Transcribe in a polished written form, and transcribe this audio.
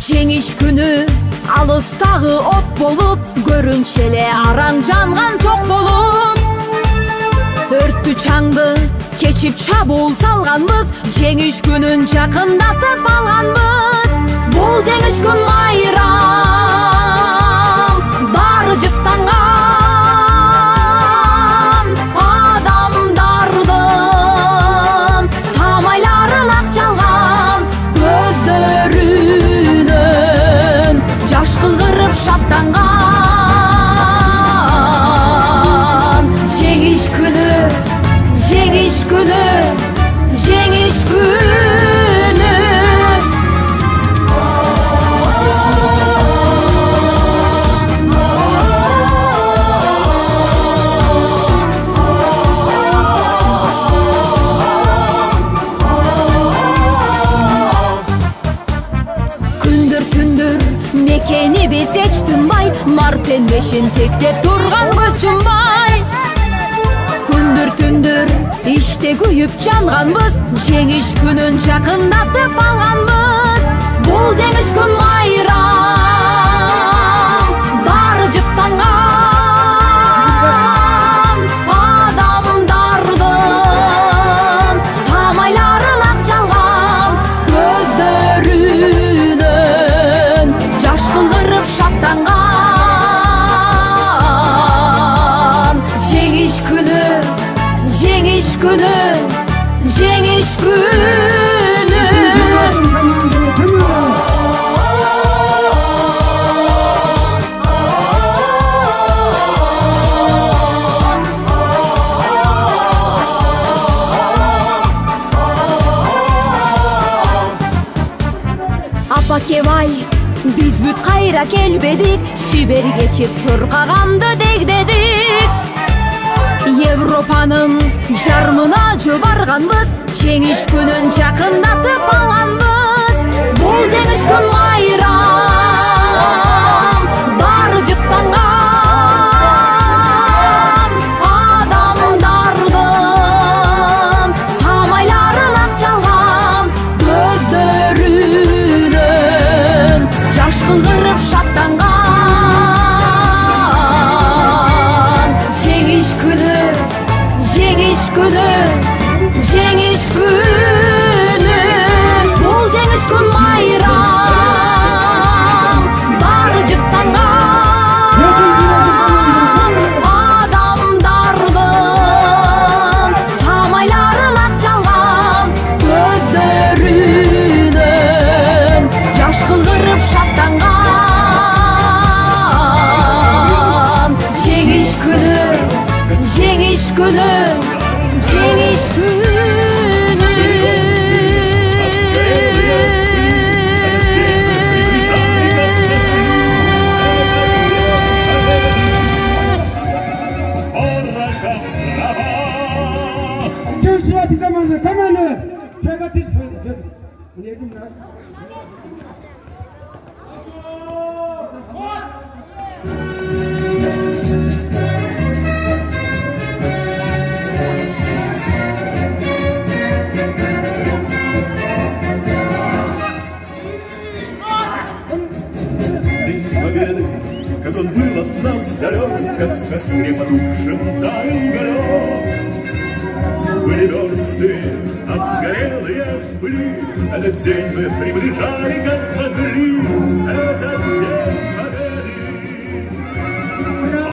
Жеңиш күнү алыстагы от болуп, көрүнчү эле араң жанган жок болуп. Өрттү чаңды кечип чабуул салганбыз, жеңиш күнүн жакындатып алганбыз. Бул жеңиш күн майрам, баары жыттанган адамдардын самайларын ак чалган, көздөрүнөн жаш кыгырып шаттанган. Жеңиш күнү, жеңиш күнү, жеңиш күнү. Күндүр мекени биз эч тынбай, мартенбешин тектеп турган көз жумбай. Күндүр иште күйүп жанганбыз, жеңиш күнүн жакындатып алганбыз. Бул жеңиш күн майрам, баары жыттанган адамдардын самайларын ак чалган, көздөрүнөн жаш кыгырып шаттанган. Жеңиш күнү, жеңиш күнү, жеңиш күнү. Апакебай, биз бүт кайра келбедик, шибер кечип чуркаганды дегдедик. Европанын жармына жобарганбыз, жеңиш күнүн жакындатып алганбыз. Бул жеңиш күн майрам, баары жыттанган адамдардын самайларын ак чалган, көздөрүнөн жаш кыгырып шаттанган. Жеңиш күнү, жеңиш күнү, жеңиш күнү. Бул жеңиш күн майрам, баары жыттанган адамдардын самайларын ак чалган, көздөрүнөн жаш кыгырып шаттанган. Жеңиш күнү, жеңиш күнү, жеңиш күнү. Как он был от нас далек, как в костре потухшим таял уголек. Были версты, обгорелые в пыли, этот день мы приближали, как могли. Этот